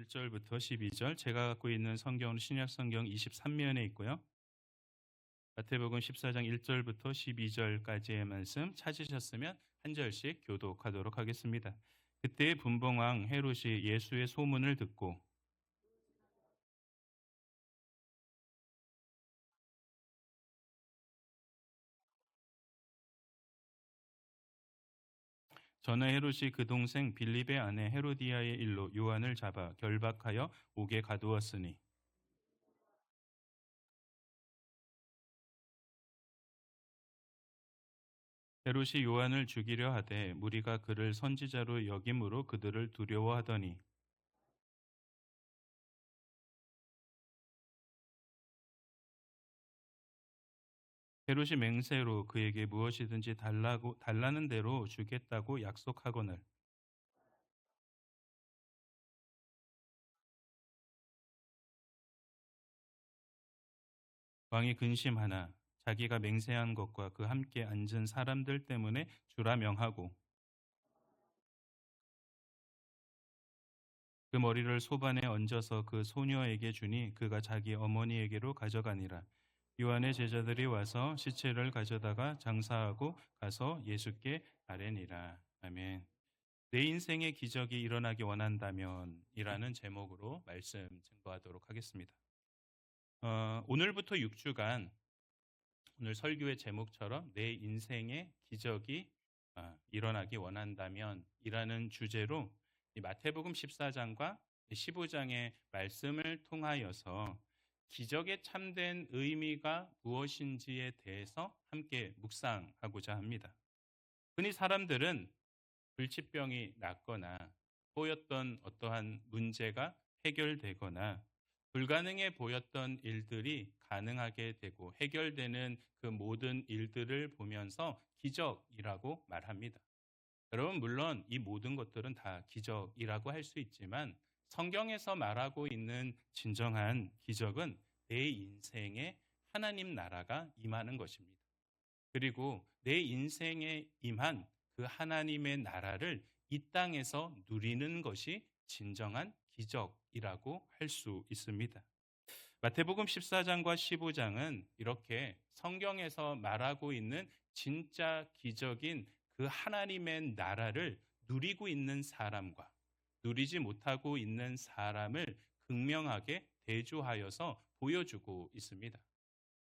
1절부터 12절, 제가 갖고 있는 성경은 신약 성경 23면에 있고요. 마태복음 14장 1절부터 12절까지의 말씀 찾으셨으면 한 절씩 교독하도록 하겠습니다. 그때 분봉왕 헤롯이 예수의 소문을 듣고 전에 헤롯이 그 동생 빌립의 아내 헤로디아의 일로 요한을 잡아 결박하여 옥에 가두었으니 헤롯이 요한을 죽이려 하되 무리가 그를 선지자로 여김으로 그들을 두려워하더니 헤롯이 맹세로 그에게 무엇이든지 달라는 대로 주겠다고 약속하거늘 왕이 근심하나 자기가 맹세한 것과 그 함께 앉은 사람들 때문에 주라 명하고 그 머리를 소반에 얹어서 그 소녀에게 주니 그가 자기 어머니에게로 가져가니라. 요한의 제자들이 와서 시체를 가져다가 장사하고 가서 예수께 아뢰니라. 아멘. 내 인생의 기적이 일어나기 원한다면 이라는 제목으로 말씀 증거하도록 하겠습니다. 오늘부터 6주간 오늘 설교의 제목처럼 내 인생의 기적이 일어나기 원한다면 이라는 주제로 마태복음 14장과 15장의 말씀을 통하여서 기적의 참된 의미가 무엇인지에 대해서 함께 묵상하고자 합니다. 흔히 사람들은 불치병이 낫거나 보였던 어떠한 문제가 해결되거나 불가능해 보였던 일들이 가능하게 되고 해결되는 그 모든 일들을 보면서 기적이라고 말합니다. 여러분, 물론 이 모든 것들은 다 기적이라고 할 수 있지만 성경에서 말하고 있는 진정한 기적은 내 인생에 하나님 나라가 임하는 것입니다. 그리고 내 인생에 임한 그 하나님의 나라를 이 땅에서 누리는 것이 진정한 기적이라고 할 수 있습니다. 마태복음 14장과 15장은 이렇게 성경에서 말하고 있는 진짜 기적인 그 하나님의 나라를 누리고 있는 사람과 누리지 못하고 있는 사람을 극명하게 대조하여서 보여주고 있습니다.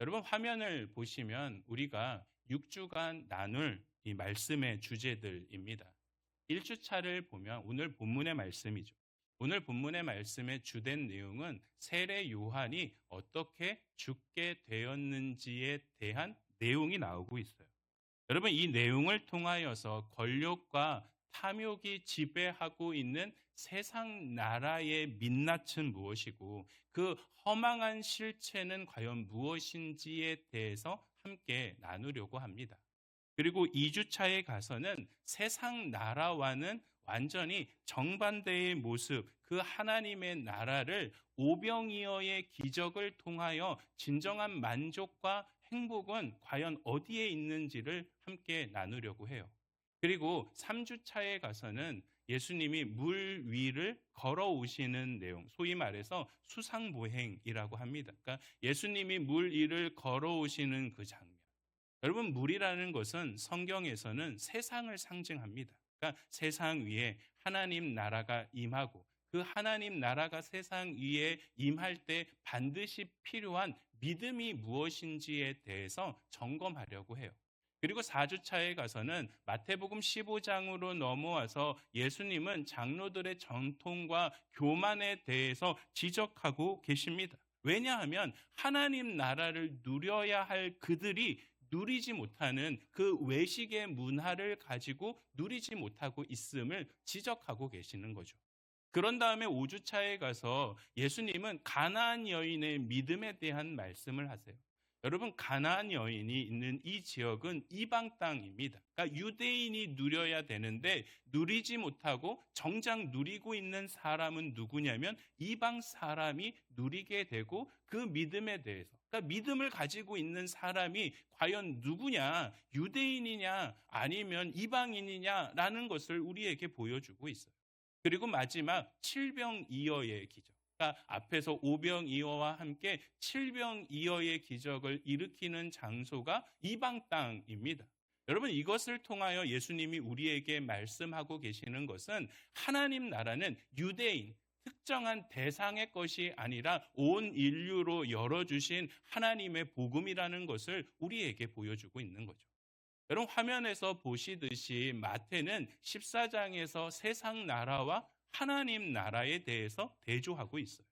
여러분, 화면을 보시면 우리가 6주간 나눌 이 말씀의 주제들입니다. 1주차를 보면 오늘 본문의 말씀이죠. 오늘 본문의 말씀의 주된 내용은 세례 요한이 어떻게 죽게 되었는지에 대한 내용이 나오고 있어요. 여러분, 이 내용을 통하여서 권력과 탐욕이 지배하고 있는 세상 나라의 민낯은 무엇이고 그 허망한 실체는 과연 무엇인지에 대해서 함께 나누려고 합니다. 그리고 2주차에 가서는 세상 나라와는 완전히 정반대의 모습, 그 하나님의 나라를 오병이어의 기적을 통하여 진정한 만족과 행복은 과연 어디에 있는지를 함께 나누려고 해요. 그리고 3주차에 가서는 예수님이 물 위를 걸어오시는 내용, 소위 말해서 수상보행이라고 합니다. 그러니까 예수님이 물 위를 걸어오시는 그 장면. 여러분, 물이라는 것은 성경에서는 세상을 상징합니다. 그러니까 세상 위에 하나님 나라가 임하고 그 하나님 나라가 세상 위에 임할 때 반드시 필요한 믿음이 무엇인지에 대해서 점검하려고 해요. 그리고 4주차에 가서는 마태복음 15장으로 넘어와서 예수님은 장로들의 전통과 교만에 대해서 지적하고 계십니다. 왜냐하면 하나님 나라를 누려야 할 그들이 누리지 못하는 그 외식의 문화를 가지고 누리지 못하고 있음을 지적하고 계시는 거죠. 그런 다음에 5주차에 가서 예수님은 가나안 여인의 믿음에 대한 말씀을 하세요. 여러분, 가나안 여인이 있는 이 지역은 이방 땅입니다. 그러니까 유대인이 누려야 되는데 누리지 못하고 정작 누리고 있는 사람은 누구냐면 이방 사람이 누리게 되고 그 믿음에 대해서, 그러니까 믿음을 가지고 있는 사람이 과연 누구냐, 유대인이냐 아니면 이방인이냐라는 것을 우리에게 보여주고 있어요. 그리고 마지막 칠병이어의 기적. 그러니까 앞에서 오병이어와 함께 칠병이어의 기적을 일으키는 장소가 이방 땅입니다. 여러분, 이것을 통하여 예수님이 우리에게 말씀하고 계시는 것은 하나님 나라는 유대인, 특정한 대상의 것이 아니라 온 인류로 열어주신 하나님의 복음이라는 것을 우리에게 보여주고 있는 거죠. 여러분, 화면에서 보시듯이 마태는 14장에서 세상 나라와 하나님 나라에 대해서 대조하고 있어요.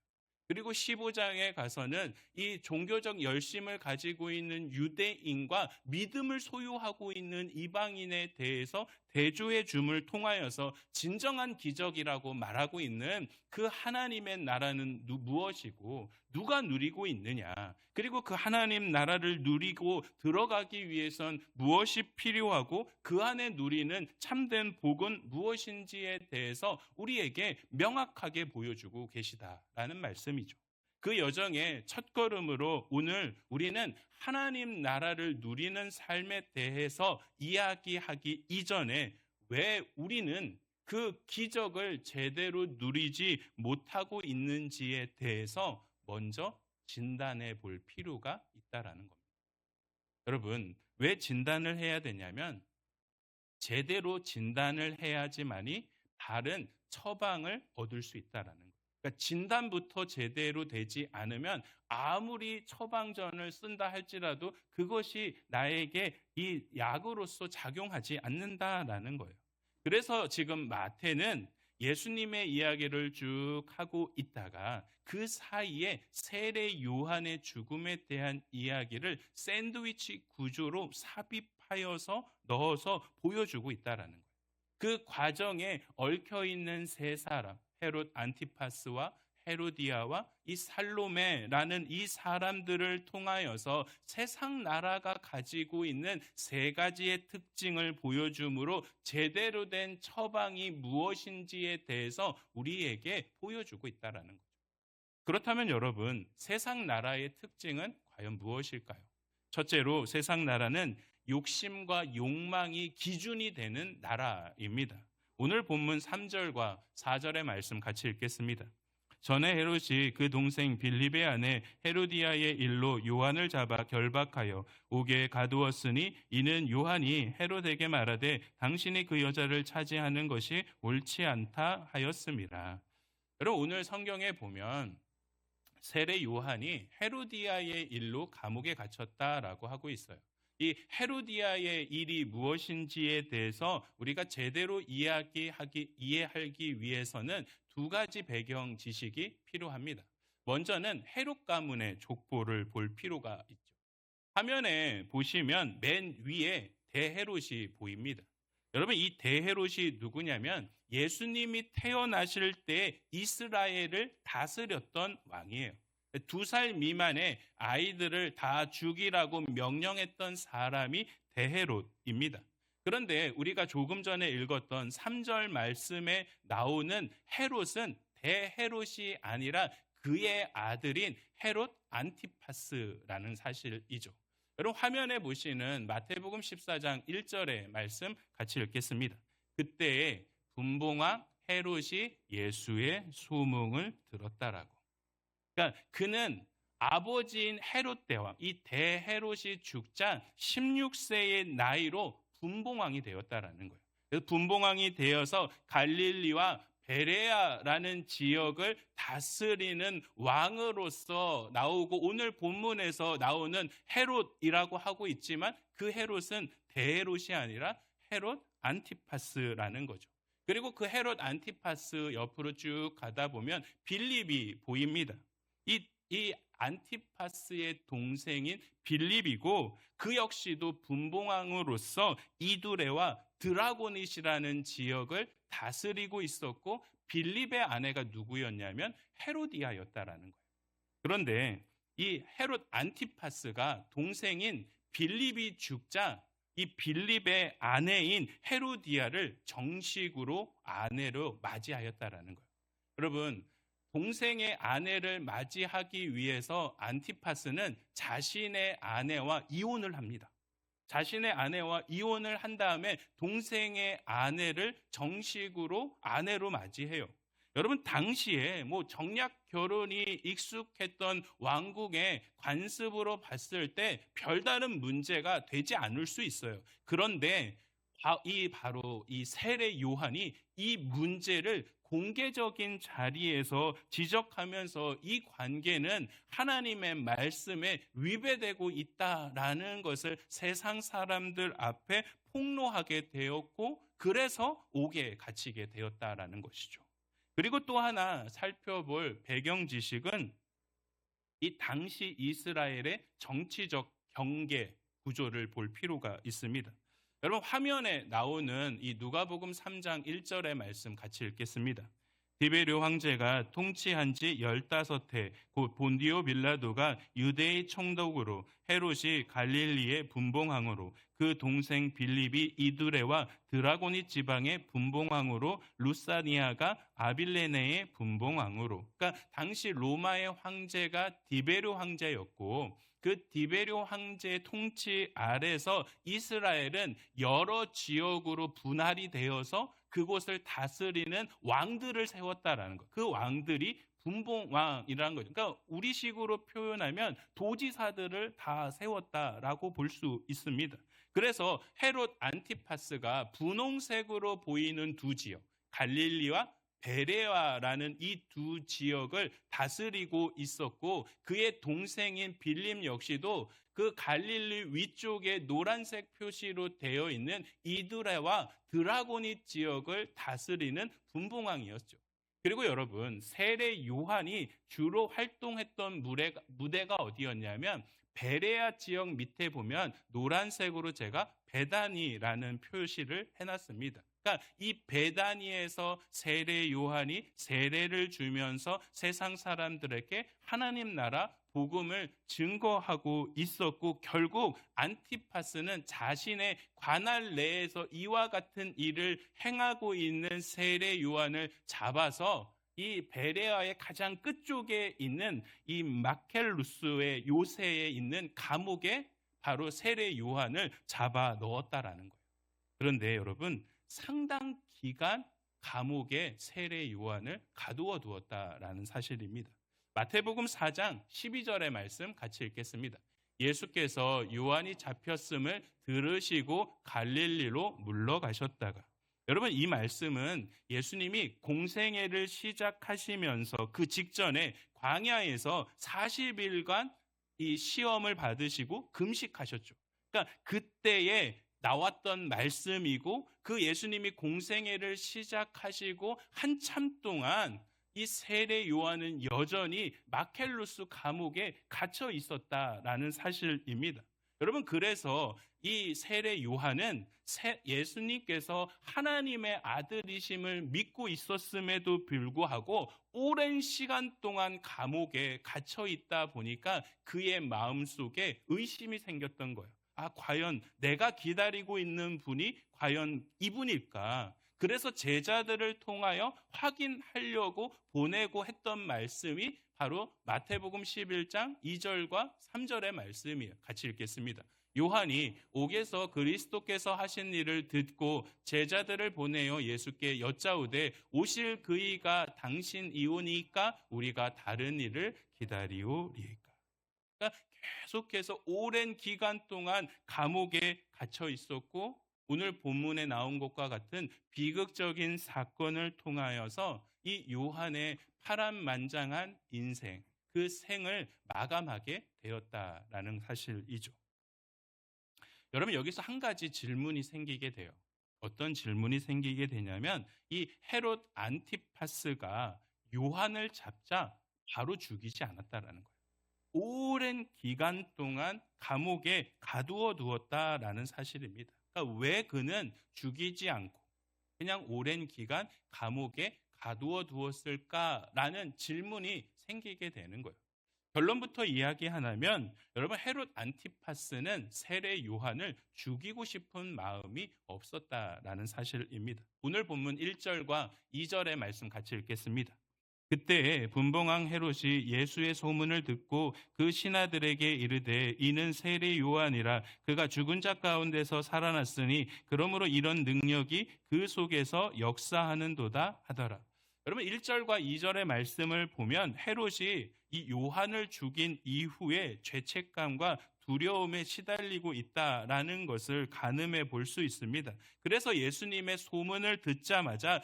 그리고 15장에 가서는 이 종교적 열심을 가지고 있는 유대인과 믿음을 소유하고 있는 이방인에 대해서 대조의 줌을 통하여서 진정한 기적이라고 말하고 있는 그 하나님의 나라는 무엇이고 누가 누리고 있느냐, 그리고 그 하나님 나라를 누리고 들어가기 위해선 무엇이 필요하고 그 안에 누리는 참된 복은 무엇인지에 대해서 우리에게 명확하게 보여주고 계시다라는 말씀이죠. 그 여정의 첫걸음으로 오늘 우리는 하나님 나라를 누리는 삶에 대해서 이야기하기 이전에 왜 우리는 그 기적을 제대로 누리지 못하고 있는지에 대해서 먼저 진단해 볼 필요가 있다라는 겁니다. 여러분, 왜 진단을 해야 되냐면 제대로 진단을 해야지만이 바른 처방을 얻을 수 있다라는 거예요. 그러니까 진단부터 제대로 되지 않으면 아무리 처방전을 쓴다 할지라도 그것이 나에게 이 약으로서 작용하지 않는다라는 거예요. 그래서 지금 마태는 예수님의 이야기를 쭉 하고 있다가 그 사이에 세례 요한의 죽음에 대한 이야기를 샌드위치 구조로 삽입하여서 넣어서 보여주고 있다라는 거예요. 그 과정에 얽혀있는 세 사람, 헤롯 안티파스와 헤로디아와 이 살로메라는 이 사람들을 통하여서 세상 나라가 가지고 있는 세 가지의 특징을 보여줌으로 제대로 된 처방이 무엇인지에 대해서 우리에게 보여주고 있다는 거죠. 그렇다면 여러분, 세상 나라의 특징은 과연 무엇일까요? 첫째로 세상 나라는 욕심과 욕망이 기준이 되는 나라입니다. 오늘 본문 3절과 4절의 말씀 같이 읽겠습니다. 전에 헤롯이 그 동생 빌립의 아내 헤로디아의 일로 요한을 잡아 결박하여 옥에 가두었으니 이는 요한이 헤롯에게 말하되 당신이 그 여자를 차지하는 것이 옳지 않다 하였습니다. 여러분, 오늘 성경에 보면 세례 요한이 헤로디아의 일로 감옥에 갇혔다라고 하고 있어요. 이 헤로디아의 일이 무엇인지에 대해서 우리가 제대로 이해하기 위해서는 두 가지 배경 지식이 필요합니다. 먼저는 헤롯 가문의 족보를 볼 필요가 있죠. 화면에 보시면 맨 위에 대헤롯이 보입니다. 여러분, 이 대헤롯이 누구냐면 예수님이 태어나실 때 이스라엘을 다스렸던 왕이에요. 2살 미만의 아이들을 다 죽이라고 명령했던 사람이 대헤롯입니다. 그런데 우리가 조금 전에 읽었던 3절 말씀에 나오는 헤롯은 대헤롯이 아니라 그의 아들인 헤롯 안티파스라는 사실이죠. 여러분, 화면에 보시는 마태복음 14장 1절의 말씀 같이 읽겠습니다. 그때에 분봉왕 헤롯이 예수의 소문을 들었다라고. 그러니까 그는 아버지인 헤롯 대왕, 이 대헤롯이 죽자 16세의 나이로 분봉왕이 되었다라는 거예요. 그래서 분봉왕이 되어서 갈릴리와 베레아라는 지역을 다스리는 왕으로서 나오고 오늘 본문에서 나오는 헤롯이라고 하고 있지만 그 헤롯은 대헤롯이 아니라 헤롯 안티파스라는 거죠. 그리고 그 헤롯 안티파스 옆으로 쭉 가다 보면 빌립이 보입니다. 이 안티파스의 동생인 빌립이고 그 역시도 분봉왕으로서 이두레와 드라고닛이라는 지역을 다스리고 있었고 빌립의 아내가 누구였냐면 헤로디아였다라는 거예요. 그런데 이 헤롯 안티파스가 동생인 빌립이 죽자 이 빌립의 아내인 헤로디아를 정식으로 아내로 맞이하였다라는 거예요. 여러분, 동생의 아내를 맞이하기 위해서 안티파스는 자신의 아내와 이혼을 합니다. 자신의 아내와 이혼을 한 다음에 동생의 아내를 정식으로 아내로 맞이해요. 여러분, 당시에 뭐 정략 결혼이 익숙했던 왕국의 관습으로 봤을 때 별다른 문제가 되지 않을 수 있어요. 그런데 바로 이 세례 요한이 이 문제를 공개적인 자리에서 지적하면서 이 관계는 하나님의 말씀에 위배되고 있다라는 것을 세상 사람들 앞에 폭로하게 되었고, 그래서 옥에 갇히게 되었다라는 것이죠. 그리고 또 하나 살펴볼 배경 지식은 이 당시 이스라엘의 정치적 경계 구조를 볼 필요가 있습니다. 여러분, 화면에 나오는 이 누가복음 3장 1절의 말씀 같이 읽겠습니다. 디베료 황제가 통치한 지 15해 곧 본디오 빌라도가 유대의 총독으로, 헤롯이 갈릴리의 분봉왕으로, 그 동생 빌립이 이두레와 드라고니 지방의 분봉왕으로, 루사니아가 아빌레네의 분봉왕으로. 그러니까 당시 로마의 황제가 디베료 황제였고, 그 디베료 황제의 통치 아래서 이스라엘은 여러 지역으로 분할이 되어서 그곳을 다스리는 왕들을 세웠다라는 것. 그 왕들이 분봉왕이라는 거죠. 그러니까 우리식으로 표현하면 도지사들을 다 세웠다라고 볼 수 있습니다. 그래서 헤롯 안티파스가 분홍색으로 보이는 두 지역, 갈릴리와 베레아라는 이 두 지역을 다스리고 있었고, 그의 동생인 빌립 역시도 그 갈릴리 위쪽에 노란색 표시로 되어 있는 이두레와 드라고니 지역을 다스리는 분봉왕이었죠. 그리고 여러분, 세례 요한이 주로 활동했던 무대가 어디였냐면 베레아 지역 밑에 보면 노란색으로 제가 베다니라는 표시를 해놨습니다. 그러니까 이 베다니에서 세례 요한이 세례를 주면서 세상 사람들에게 하나님 나라 복음을 증거하고 있었고, 결국 안티파스는 자신의 관할 내에서 이와 같은 일을 행하고 있는 세례 요한을 잡아서 이 베레아의 가장 끝쪽에 있는 이 마켈루스의 요새에 있는 감옥에 바로 세례 요한을 잡아 넣었다라는 거예요. 그런데 여러분, 상당 기간 감옥에 세례 요한을 가두어 두었다라는 사실입니다. 마태복음 4장 12절의 말씀 같이 읽겠습니다. 예수께서 요한이 잡혔음을 들으시고 갈릴리로 물러가셨다가. 여러분, 이 말씀은 예수님이 공생애를 시작하시면서 그 직전에 광야에서 40일간 이 시험을 받으시고 금식하셨죠. 그러니까 그때에 나왔던 말씀이고, 그 예수님이 공생애를 시작하시고 한참 동안 이 세례 요한은 여전히 마켈루스 감옥에 갇혀 있었다라는 사실입니다. 여러분, 그래서 이 세례 요한은 예수님께서 하나님의 아들이심을 믿고 있었음에도 불구하고 오랜 시간 동안 감옥에 갇혀 있다 보니까 그의 마음속에 의심이 생겼던 거예요. 과연 내가 기다리고 있는 분이 과연 이분일까? 그래서 제자들을 통하여 확인하려고 보내고 했던 말씀이 바로 마태복음 11장 2절과 3절의 말씀이에요. 같이 읽겠습니다. 요한이 옥에서 그리스도께서 하신 일을 듣고 제자들을 보내어 예수께 여짜오되 오실 그이가 당신이오니까 우리가 다른 일을 기다리오리이까. 그러니까 계속해서 오랜 기간 동안 감옥에 갇혀 있었고, 오늘 본문에 나온 것과 같은 비극적인 사건을 통하여서 이 요한의 파란만장한 인생, 그 생을 마감하게 되었다라는 사실이죠. 여러분, 여기서 한 가지 질문이 생기게 돼요. 어떤 질문이 생기게 되냐면 이 헤롯 안티파스가 요한을 잡자 바로 죽이지 않았다라는 거예요. 오랜 기간 동안 감옥에 가두어 두었다라는 사실입니다. 그러니까 왜 그는 죽이지 않고 그냥 오랜 기간 감옥에 가두어 두었을까라는 질문이 생기게 되는 거예요. 결론부터 이야기하자면 여러분, 헤롯 안티파스는 세례 요한을 죽이고 싶은 마음이 없었다라는 사실입니다. 오늘 본문 1절과 2절의 말씀 같이 읽겠습니다. 그때 분봉왕 헤롯이 예수의 소문을 듣고 그 신하들에게 이르되 이는 세례 요한이라 그가 죽은 자 가운데서 살아났으니 그러므로 이런 능력이 그 속에서 역사하는도다 하더라. 여러분 1절과 2절의 말씀을 보면 헤롯이 이 요한을 죽인 이후에 죄책감과 두려움에 시달리고 있다라는 것을 가늠해 볼 수 있습니다. 그래서 예수님의 소문을 듣자마자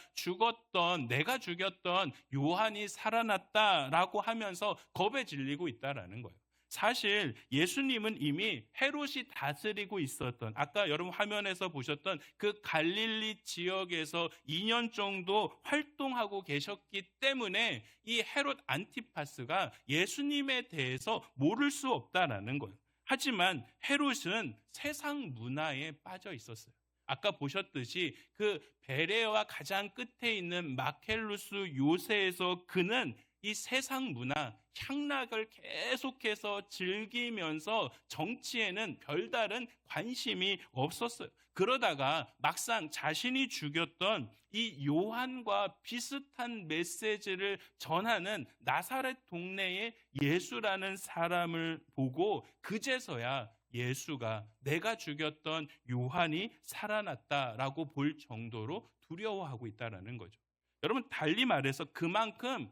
내가 죽였던 요한이 살아났다라고 하면서 겁에 질리고 있다라는 거예요. 사실 예수님은 이미 헤롯이 다스리고 있었던, 아까 여러분 화면에서 보셨던 그 갈릴리 지역에서 2년 정도 활동하고 계셨기 때문에 이 헤롯 안티파스가 예수님에 대해서 모를 수 없다라는 거예요. 하지만 헤롯은 세상 문화에 빠져 있었어요. 아까 보셨듯이 그 베레와 가장 끝에 있는 마켈루스 요새에서 그는 이 세상 문화, 향락을 계속해서 즐기면서 정치에는 별다른 관심이 없었어요. 그러다가 막상 자신이 죽였던 이 요한과 비슷한 메시지를 전하는 나사렛 동네의 예수라는 사람을 보고 그제서야 예수가 내가 죽였던 요한이 살아났다라고 볼 정도로 두려워하고 있다는 거죠. 여러분 달리 말해서 그만큼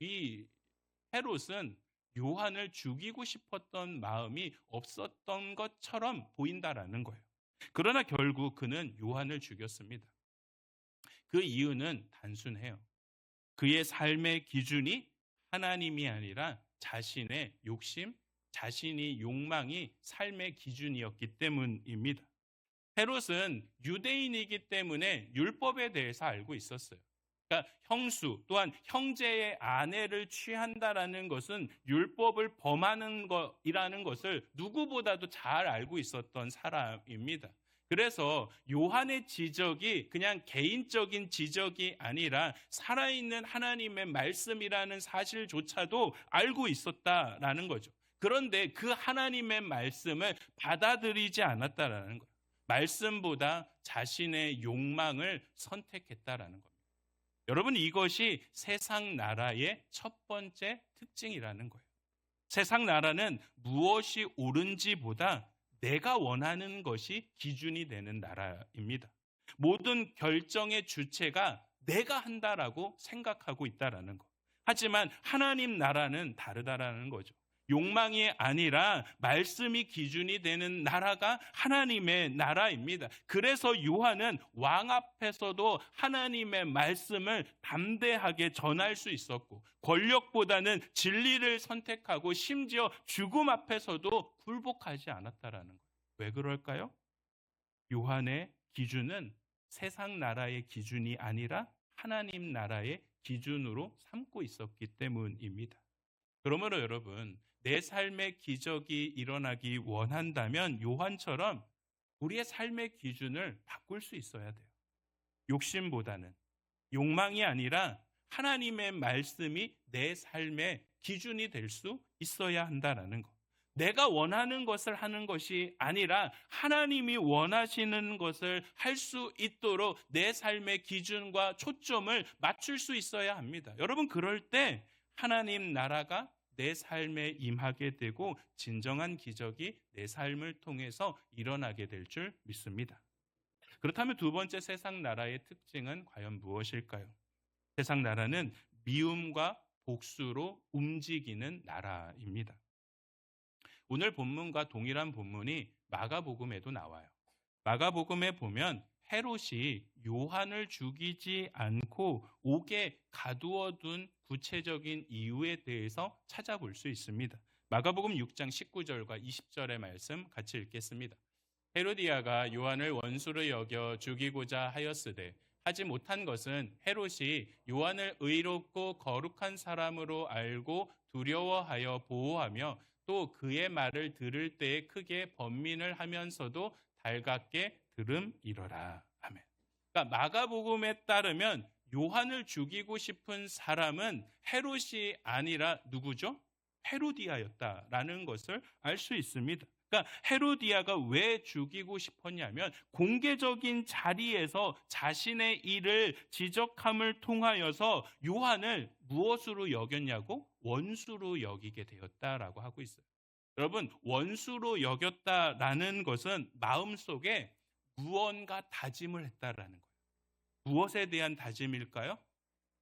이 헤롯은 요한을 죽이고 싶었던 마음이 없었던 것처럼 보인다라는 거예요. 그러나 결국 그는 요한을 죽였습니다. 그 이유는 단순해요. 그의 삶의 기준이 하나님이 아니라 자신의 욕심, 자신이 욕망이 삶의 기준이었기 때문입니다. 헤롯은 유대인이기 때문에 율법에 대해서 알고 있었어요. 그러니까 형수 또한 형제의 아내를 취한다라는 것은 율법을 범하는 것이라는 것을 누구보다도 잘 알고 있었던 사람입니다. 그래서 요한의 지적이 그냥 개인적인 지적이 아니라 살아있는 하나님의 말씀이라는 사실조차도 알고 있었다라는 거죠. 그런데 그 하나님의 말씀을 받아들이지 않았다라는 거예요. 말씀보다 자신의 욕망을 선택했다라는 겁니다. 여러분 이것이 세상 나라의 첫 번째 특징이라는 거예요. 세상 나라는 무엇이 옳은지보다 내가 원하는 것이 기준이 되는 나라입니다. 모든 결정의 주체가 내가 한다라고 생각하고 있다라는 거. 하지만 하나님 나라는 다르다라는 거죠. 욕망이 아니라 말씀이 기준이 되는 나라가 하나님의 나라입니다. 그래서 요한은 왕 앞에서도 하나님의 말씀을 담대하게 전할 수 있었고 권력보다는 진리를 선택하고 심지어 죽음 앞에서도 굴복하지 않았다라는 거예요. 왜 그럴까요? 요한의 기준은 세상 나라의 기준이 아니라 하나님 나라의 기준으로 삼고 있었기 때문입니다. 그러므로 여러분 내 삶의 기적이 일어나기 원한다면 요한처럼 우리의 삶의 기준을 바꿀 수 있어야 돼요. 욕심보다는 욕망이 아니라 하나님의 말씀이 내 삶의 기준이 될 수 있어야 한다는 거. 내가 원하는 것을 하는 것이 아니라 하나님이 원하시는 것을 할 수 있도록 내 삶의 기준과 초점을 맞출 수 있어야 합니다. 여러분 그럴 때 하나님 나라가 내 삶에 임하게 되고 진정한 기적이 내 삶을 통해서 일어나게 될 줄 믿습니다. 그렇다면 두 번째 세상 나라의 특징은 과연 무엇일까요? 세상 나라는 미움과 복수로 움직이는 나라입니다. 오늘 본문과 동일한 본문이 마가복음에도 나와요. 마가복음에 보면 헤롯이 요한을 죽이지 않고 옥에 가두어둔 구체적인 이유에 대해서 찾아볼 수 있습니다. 마가복음 6장 19절과 20절의 말씀 같이 읽겠습니다. 헤로디아가 요한을 원수로 여겨 죽이고자 하였으되 하지 못한 것은 헤롯이 요한을 의롭고 거룩한 사람으로 알고 두려워하여 보호하며 또 그의 말을 들을 때에 크게 번민을 하면서도 달갑게 들음이러라. 아멘. 그러니까 마가복음에 따르면 요한을 죽이고 싶은 사람은 헤롯이 아니라 누구죠? 헤로디아였다라는 것을 알 수 있습니다. 그러니까 헤로디아가 왜 죽이고 싶었냐면 공개적인 자리에서 자신의 일을 지적함을 통하여서 요한을 무엇으로 여겼냐고? 원수로 여기게 되었다라고 하고 있어요. 여러분, 원수로 여겼다라는 것은 마음속에 무언가 다짐을 했다라는 거예요. 무엇에 대한 다짐일까요?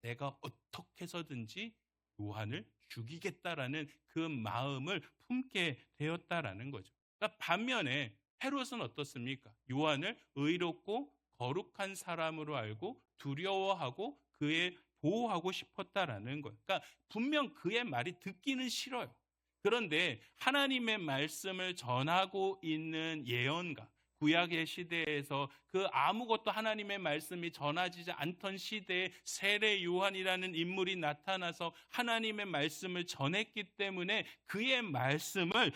내가 어떻게 해서든지 요한을 죽이겠다라는 그 마음을 품게 되었다라는 거죠. 그러니까 반면에 헤롯은 어떻습니까? 요한을 의롭고 거룩한 사람으로 알고 두려워하고 그의 보호하고 싶었다라는 거예요. 그러니까 분명 그의 말이 듣기는 싫어요. 그런데 하나님의 말씀을 전하고 있는 예언가, 구약의 시대에서 그 아무것도 하나님의 말씀이 전하지지 않던 시대에 세례 요한이라는 인물이 나타나서 하나님의 말씀을 전했기 때문에 그의 말씀을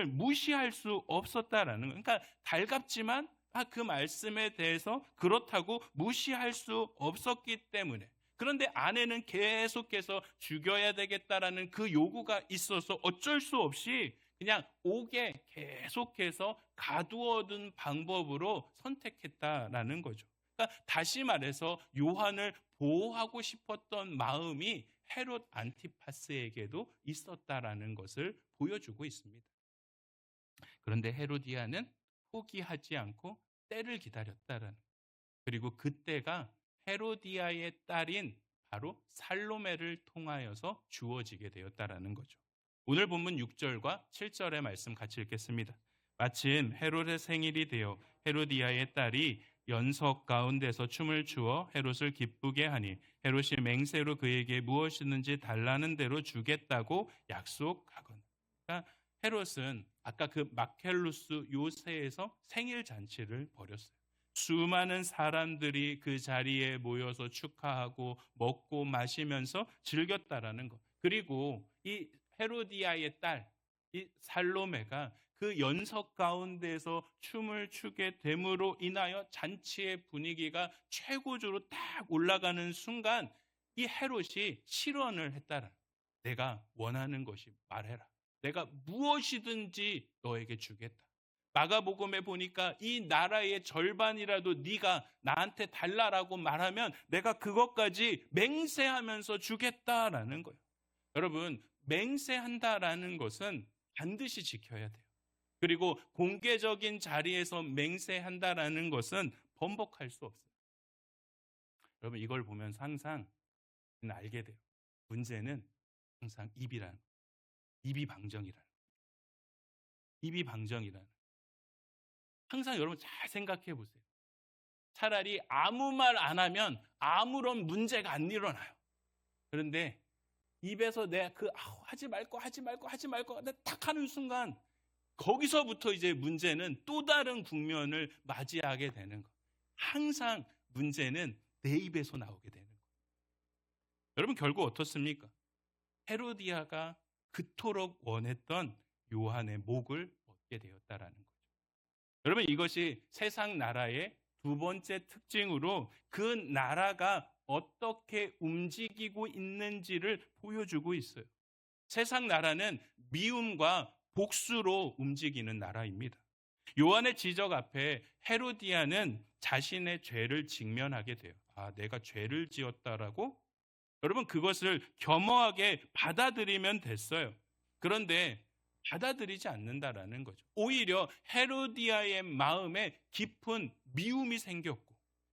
무시할 수 없었다라는 거예요. 그러니까 달갑지만 그 말씀에 대해서 그렇다고 무시할 수 없었기 때문에, 그런데 아내는 계속해서 죽여야 되겠다라는 그 요구가 있어서 어쩔 수 없이 그냥 옥에 계속해서 가두어둔 방법으로 선택했다라는 거죠. 그러니까 다시 말해서 요한을 보호하고 싶었던 마음이 헤롯 안티파스에게도 있었다라는 것을 보여주고 있습니다. 그런데 헤로디아는 포기하지 않고 때를 기다렸다라는, 그리고 그때가 헤로디아의 딸인 바로 살로메를 통하여서 주어지게 되었다라는 거죠. 오늘 본문 6절과 7절의 말씀 같이 읽겠습니다. 마침 헤롯의 생일이 되어 헤로디아의 딸이 연석 가운데서 춤을 추어 헤롯을 기쁘게 하니 헤롯이 맹세로 그에게 무엇이든지 달라는 대로 주겠다고 약속하거늘. 그러니까 헤롯은 아까 그 마켈루스 요새에서 생일 잔치를 벌였어요. 수많은 사람들이 그 자리에 모여서 축하하고 먹고 마시면서 즐겼다라는 것. 그리고 이 헤로디아의 딸, 이 살로메가 그 연석 가운데서 춤을 추게 됨으로 인하여 잔치의 분위기가 최고조로 딱 올라가는 순간 이 헤롯이 실언을 했다라. 내가 원하는 것이 말해라. 내가 무엇이든지 너에게 주겠다. 마가복음에 보니까 이 나라의 절반이라도 네가 나한테 달라라고 말하면 내가 그것까지 맹세하면서 주겠다라는 거예요. 여러분, 맹세한다라는 것은 반드시 지켜야 돼요. 그리고 공개적인 자리에서 맹세한다라는 것은 번복할 수 없어요. 여러분, 이걸 보면서 항상 알게 돼요. 문제는 항상 입이 방정이라는. 항상 여러분 잘 생각해 보세요. 차라리 아무 말 안 하면 아무런 문제가 안 일어나요. 그런데 입에서 내 하지 말고 딱 하는 순간 거기서부터 이제 문제는 또 다른 국면을 맞이하게 되는 거. 항상 문제는 내 입에서 나오게 되는 거. 여러분, 결국 어떻습니까? 헤로디아가 그토록 원했던 요한의 목을 얻게 되었다라는 거죠. 여러분, 이것이 세상 나라의 두 번째 특징으로 그 나라가 어떻게 움직이고 있는지를 보여주고 있어요. 세상 나라는 미움과 복수로 움직이는 나라입니다. 요한의 지적 앞에 헤로디아는 자신의 죄를 직면하게 돼요. 내가 죄를 지었다라고? 여러분, 그것을 겸허하게 받아들이면 됐어요. 그런데 받아들이지 않는다라는 거죠. 오히려 헤로디아의 마음에 깊은 미움이 생겼고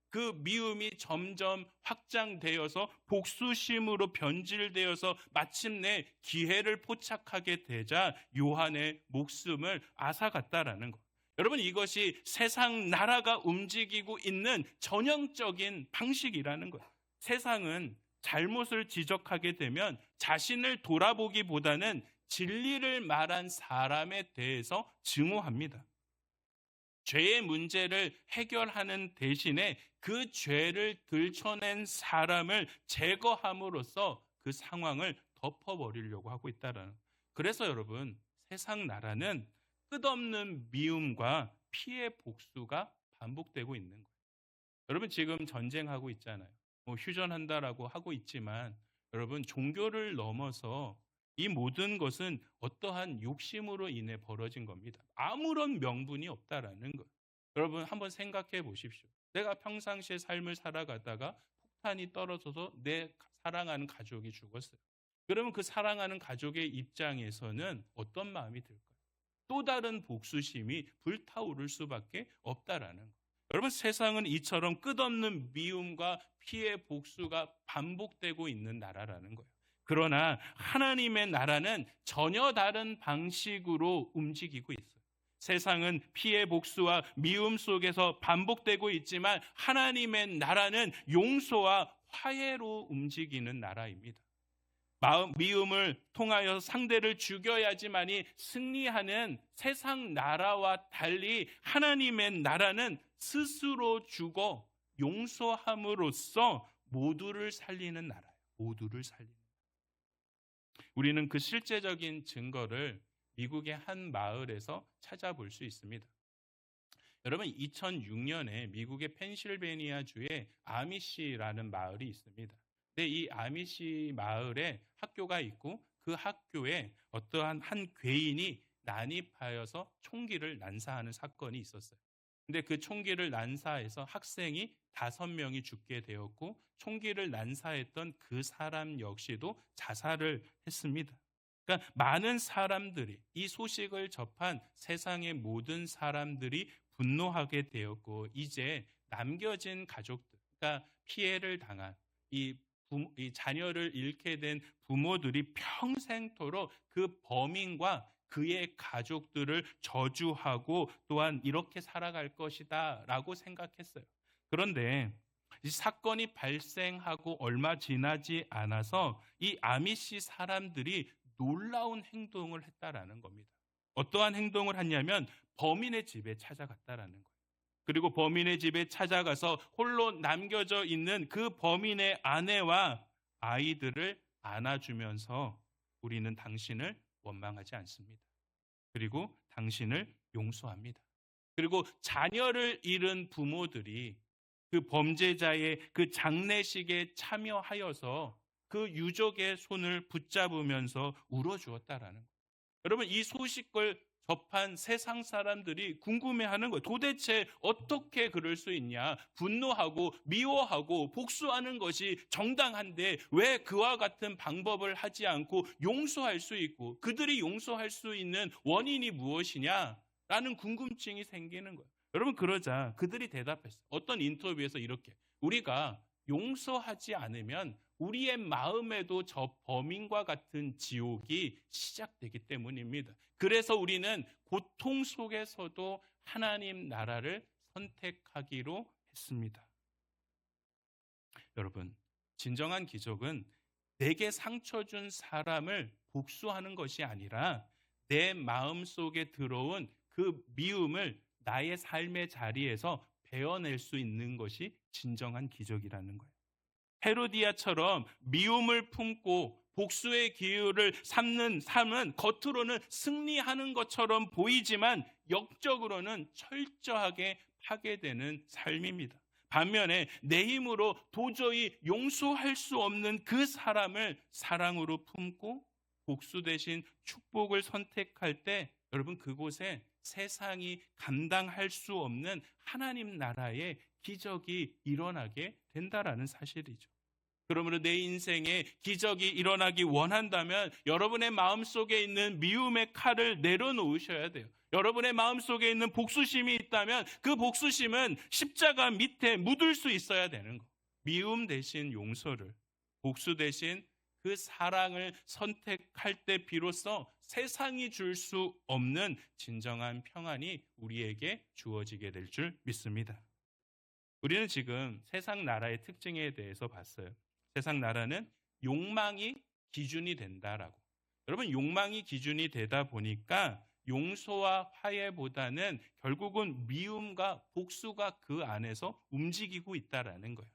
그 미움이 점점 확장되어서 복수심으로 변질되어서 마침내 기회를 포착하게 되자 요한의 목숨을 앗아갔다라는 것. 여러분, 이것이 세상 나라가 움직이고 있는 전형적인 방식이라는 거예요. 세상은 잘못을 지적하게 되면 자신을 돌아보기보다는 진리를 말한 사람에 대해서 증오합니다. 죄의 문제를 해결하는 대신에 그 죄를 들춰낸 사람을 제거함으로써 그 상황을 덮어버리려고 하고 있다는. 그래서 여러분, 세상 나라는 끝없는 미움과 피해 복수가 반복되고 있는 거예요. 여러분, 지금 전쟁하고 있잖아요. 휴전한다라고 하고 있지만 여러분, 종교를 넘어서 이 모든 것은 어떠한 욕심으로 인해 벌어진 겁니다. 아무런 명분이 없다라는 것. 여러분 한번 생각해 보십시오. 내가 평상시에 삶을 살아가다가 폭탄이 떨어져서 내 사랑하는 가족이 죽었어요. 그러면 그 사랑하는 가족의 입장에서는 어떤 마음이 들까요? 또 다른 복수심이 불타오를 수밖에 없다라는 것. 여러분 세상은 이처럼 끝없는 미움과 피해 복수가 반복되고 있는 나라라는 거예요. 그러나 하나님의 나라는 전혀 다른 방식으로 움직이고 있어요. 세상은 피해 복수와 미움 속에서 반복되고 있지만 하나님의 나라는 용서와 화해로 움직이는 나라입니다. 미움을 통하여 상대를 죽여야지만이 승리하는 세상 나라와 달리 하나님의 나라는 스스로 죽어 용서함으로써 모두를 살리는 나라예요. 모두를 살리는. 우리는 그 실제적인 증거를 미국의 한 마을에서 찾아볼 수 있습니다. 여러분 2006년에 미국의 펜실베니아주에 아미시라는 마을이 있습니다. 근데 이 아미시 마을에 학교가 있고 그 학교에 어떠한 한 괴인이 난입하여서 총기를 난사하는 사건이 있었어요. 근데 그 총기를 난사해서 학생이 5명이 죽게 되었고 총기를 난사했던 그 사람 역시도 자살을 했습니다. 그러니까 많은 사람들이 이 소식을 접한 세상의 모든 사람들이 분노하게 되었고 이제 남겨진 가족들, 그러니까 피해를 당한 이 자녀를 잃게 된 부모들이 평생토록 그 범인과 그의 가족들을 저주하고 또한 이렇게 살아갈 것이다 라고 생각했어요. 그런데 이 사건이 발생하고 얼마 지나지 않아서 이 아미시 사람들이 놀라운 행동을 했다라는 겁니다. 어떠한 행동을 했냐면 범인의 집에 찾아갔다라는 거예요. 그리고 범인의 집에 찾아가서 홀로 남겨져 있는 그 범인의 아내와 아이들을 안아주면서 우리는 당신을 원망하지 않습니다. 그리고 당신을 용서합니다. 그리고 자녀를 잃은 부모들이 그 범죄자의 그 장례식에 참여하여서 그 유족의 손을 붙잡으면서 울어주었다라는 거예요. 여러분 이 소식을 접한 세상 사람들이 궁금해하는 거예요. 도대체 어떻게 그럴 수 있냐? 분노하고 미워하고 복수하는 것이 정당한데 왜 그와 같은 방법을 하지 않고 용서할 수 있고 그들이 용서할 수 있는 원인이 무엇이냐? 라는 궁금증이 생기는 거예요. 여러분 그러자 그들이 대답했어요. 어떤 인터뷰에서 이렇게 우리가 용서하지 않으면 우리의 마음에도 저 범인과 같은 지옥이 시작되기 때문입니다. 그래서 우리는 고통 속에서도 하나님 나라를 선택하기로 했습니다. 여러분, 진정한 기적은 내게 상처 준 사람을 복수하는 것이 아니라 내 마음 속에 들어온 그 미움을 나의 삶의 자리에서 베어낼 수 있는 것이 진정한 기적이라는 거예요. 헤로디아처럼 미움을 품고 복수의 기회를 삼는 삶은 겉으로는 승리하는 것처럼 보이지만 역적으로는 철저하게 파괴되는 삶입니다. 반면에 내 힘으로 도저히 용서할 수 없는 그 사람을 사랑으로 품고 복수 대신 축복을 선택할 때 여러분 그곳에 세상이 감당할 수 없는 하나님 나라의 기적이 일어나게 된다라는 사실이죠. 그러므로 내 인생에 기적이 일어나기 원한다면 여러분의 마음속에 있는 미움의 칼을 내려놓으셔야 돼요. 여러분의 마음속에 있는 복수심이 있다면 그 복수심은 십자가 밑에 묻을 수 있어야 되는 거예요. 미움 대신 용서를, 복수 대신 그 사랑을 선택할 때 비로소 세상이 줄 수 없는 진정한 평안이 우리에게 주어지게 될 줄 믿습니다. 우리는 지금 세상 나라의 특징에 대해서 봤어요. 세상 나라는 욕망이 기준이 된다라고. 여러분 욕망이 기준이 되다 보니까 용서와 화해보다는 결국은 미움과 복수가 그 안에서 움직이고 있다라는 거예요.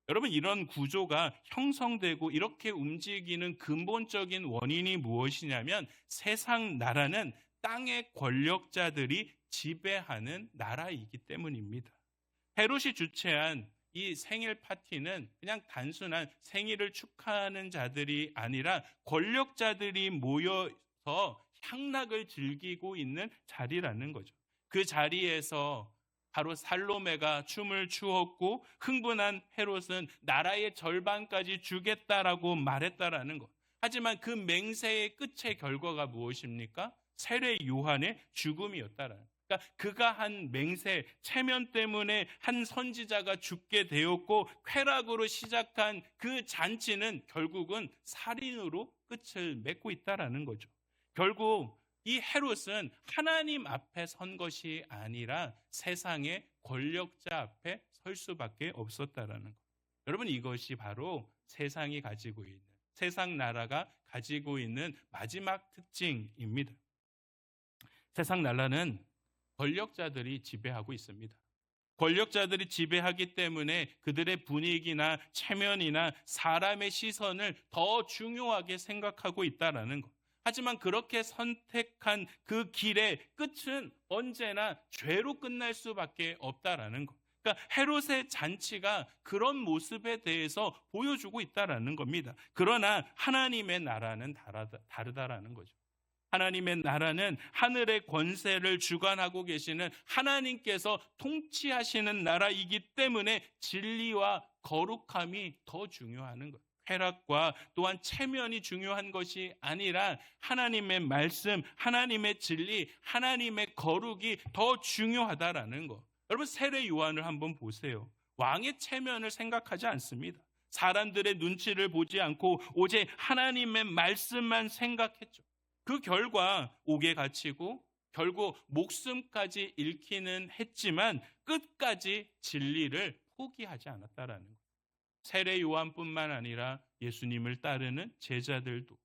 여러분 이런 구조가 형성되고 이렇게 움직이는 근본적인 원인이 무엇이냐면 세상 나라는 땅의 권력자들이 지배하는 나라이기 때문입니다. 헤롯이 주최한 이 생일 파티는 그냥 단순한 생일을 축하하는 자들이 아니라 권력자들이 모여서 향락을 즐기고 있는 자리라는 거죠. 그 자리에서 바로 살로메가 춤을 추었고 흥분한 헤롯은 나라의 절반까지 주겠다라고 말했다라는 것. 하지만 그 맹세의 끝의 결과가 무엇입니까? 세례 요한의 죽음이었다라는 것. 그러니까 그가 한 맹세, 체면 때문에 한 선지자가 죽게 되었고 쾌락으로 시작한 그 잔치는 결국은 살인으로 끝을 맺고 있다라는 거죠. 결국 이 헤롯은 하나님 앞에 선 것이 아니라 세상의 권력자 앞에 설 수밖에 없었다라는 것. 여러분, 이것이 바로 세상이 가지고 있는, 세상 나라가 가지고 있는 마지막 특징입니다. 세상 나라는 권력자들이 지배하고 있습니다. 권력자들이 지배하기 때문에 그들의 분위기나 체면이나 사람의 시선을 더 중요하게 생각하고 있다라는 것. 하지만 그렇게 선택한 그 길의 끝은 언제나 죄로 끝날 수밖에 없다라는 것. 그러니까 헤롯의 잔치가 그런 모습에 대해서 보여주고 있다라는 겁니다. 그러나 하나님의 나라는 다르다라는 거죠. 하나님의 나라는 하늘의 권세를 주관하고 계시는 하나님께서 통치하시는 나라이기 때문에 진리와 거룩함이 더 중요한 거예요. 쾌락과 또한 체면이 중요한 것이 아니라 하나님의 말씀, 하나님의 진리, 하나님의 거룩이 더 중요하다라는 거. 여러분, 세례 요한을 한번 보세요. 왕의 체면을 생각하지 않습니다. 사람들의 눈치를 보지 않고 오직 하나님의 말씀만 생각했죠. 그 결과 옥에 갇히고 결국 목숨까지 잃기는 했지만 끝까지 진리를 포기하지 않았다라는 거예요. 세례 요한뿐만 아니라 예수님을 따르는 제자들도,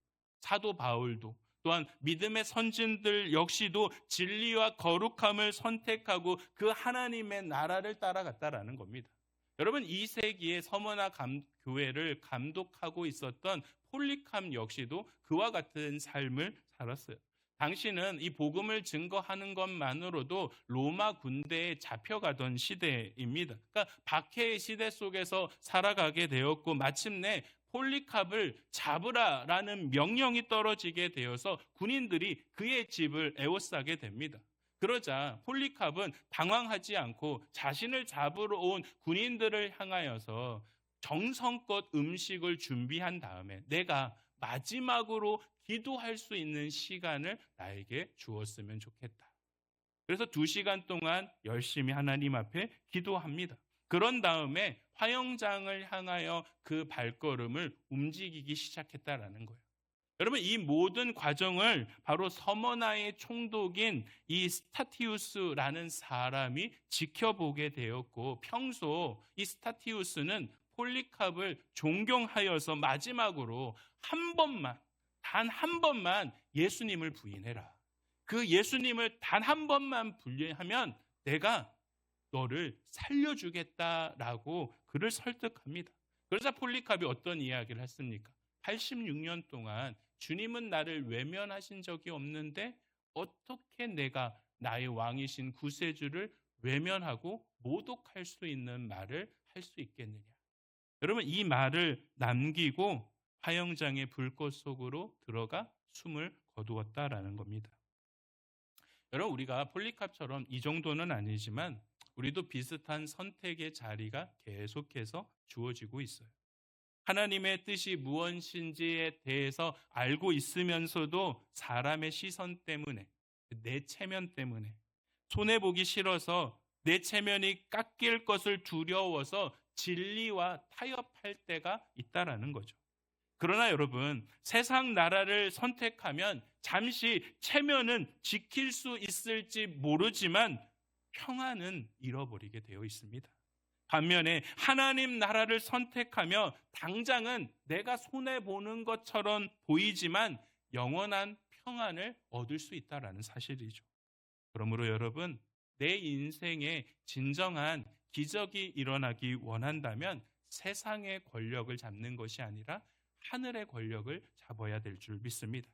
사도 바울도, 또한 믿음의 선진들 역시도 진리와 거룩함을 선택하고 그 하나님의 나라를 따라갔다라는 겁니다. 여러분, 2세기에 서머나 교회를 감독하고 있었던 폴리캄 역시도 그와 같은 삶을 살았어요. 당시는 이 복음을 증거하는 것만으로도 로마 군대에 잡혀가던 시대입니다. 그러니까 박해의 시대 속에서 살아가게 되었고 마침내 폴리캅을 잡으라라는 명령이 떨어지게 되어서 군인들이 그의 집을 에워싸게 됩니다. 그러자 폴리캅은 당황하지 않고 자신을 잡으러 온 군인들을 향하여서 정성껏 음식을 준비한 다음에 내가 마지막으로 기도할 수 있는 시간을 나에게 주었으면 좋겠다. 그래서 2시간 동안 열심히 하나님 앞에 기도합니다. 그런 다음에 화영장을 향하여 그 발걸음을 움직이기 시작했다라는 거예요. 여러분, 이 모든 과정을 바로 서머나의 총독인 이 스타티우스라는 사람이 지켜보게 되었고 평소 이 스타티우스는 폴리캅을 존경하여서 마지막으로 단 한 번만 예수님을 부인해라. 그 예수님을 단 한 번만 부인하면 내가 너를 살려주겠다라고 그를 설득합니다. 그러자 폴리캅이 어떤 이야기를 했습니까? 86년 동안 주님은 나를 외면하신 적이 없는데 어떻게 내가 나의 왕이신 구세주를 외면하고 모독할 수 있는 말을 할 수 있겠느냐. 여러분, 이 말을 남기고 화영장의 불꽃 속으로 들어가 숨을 거두었다라는 겁니다. 여러분, 우리가 폴리캅처럼 이 정도는 아니지만 우리도 비슷한 선택의 자리가 계속해서 주어지고 있어요. 하나님의 뜻이 무엇인지에 대해서 알고 있으면서도 사람의 시선 때문에, 내 체면 때문에, 손해보기 싫어서 내 체면이 깎일 것을 두려워서 진리와 타협할 때가 있다라는 거죠. 그러나 여러분, 세상 나라를 선택하면 잠시 체면은 지킬 수 있을지 모르지만 평안은 잃어버리게 되어 있습니다. 반면에 하나님 나라를 선택하며 당장은 내가 손해보는 것처럼 보이지만 영원한 평안을 얻을 수 있다는 사실이죠. 그러므로 여러분, 내 인생에 진정한 기적이 일어나기 원한다면 세상의 권력을 잡는 것이 아니라 하늘의 권력을 잡아야 될 줄 믿습니다.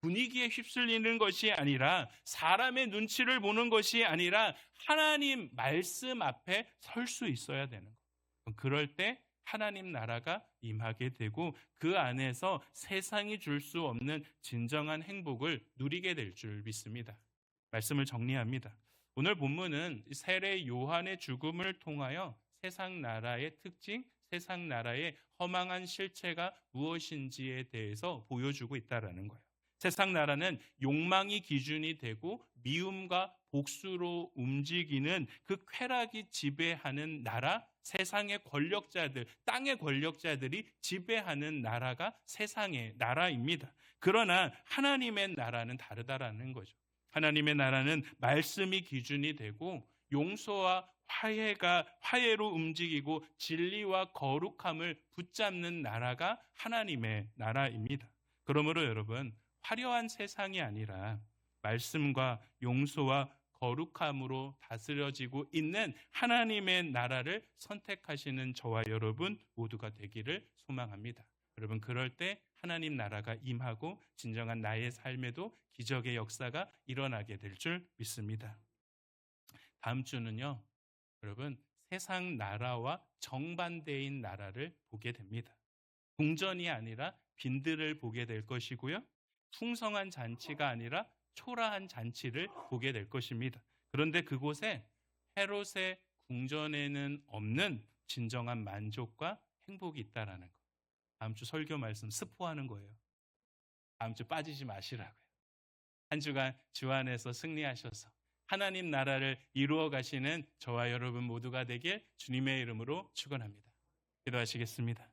분위기에 휩쓸리는 것이 아니라 사람의 눈치를 보는 것이 아니라 하나님 말씀 앞에 설 수 있어야 되는 것. 그럴 때 하나님 나라가 임하게 되고 그 안에서 세상이 줄 수 없는 진정한 행복을 누리게 될 줄 믿습니다. 말씀을 정리합니다. 오늘 본문은 세례 요한의 죽음을 통하여 세상 나라의 특징, 세상 나라의 허망한 실체가 무엇인지에 대해서 보여주고 있다라는 거예요. 세상 나라는 욕망이 기준이 되고 미움과 복수로 움직이는 그 쾌락이 지배하는 나라, 세상의 권력자들, 땅의 권력자들이 지배하는 나라가 세상의 나라입니다. 그러나 하나님의 나라는 다르다라는 거죠. 하나님의 나라는 말씀이 기준이 되고 용서와 화해로 움직이고 진리와 거룩함을 붙잡는 나라가 하나님의 나라입니다. 그러므로 여러분, 화려한 세상이 아니라 말씀과 용서와 거룩함으로 다스려지고 있는 하나님의 나라를 선택하시는 저와 여러분 모두가 되기를 소망합니다. 여러분, 그럴 때 하나님 나라가 임하고 진정한 나의 삶에도 기적의 역사가 일어나게 될 줄 믿습니다. 다음 주는요, 여러분, 세상 나라와 정반대인 나라를 보게 됩니다. 궁전이 아니라 빈들을 보게 될 것이고요. 풍성한 잔치가 아니라 초라한 잔치를 보게 될 것입니다. 그런데 그곳에 헤롯의 궁전에는 없는 진정한 만족과 행복이 있다라는 거. 다음 주 설교 말씀 스포하는 거예요. 다음 주 빠지지 마시라고요. 한 주간 주 안에서 승리하셔서 하나님 나라를 이루어 가시는 저와 여러분 모두가 되길 주님의 이름으로 축원합니다. 기도하시겠습니다.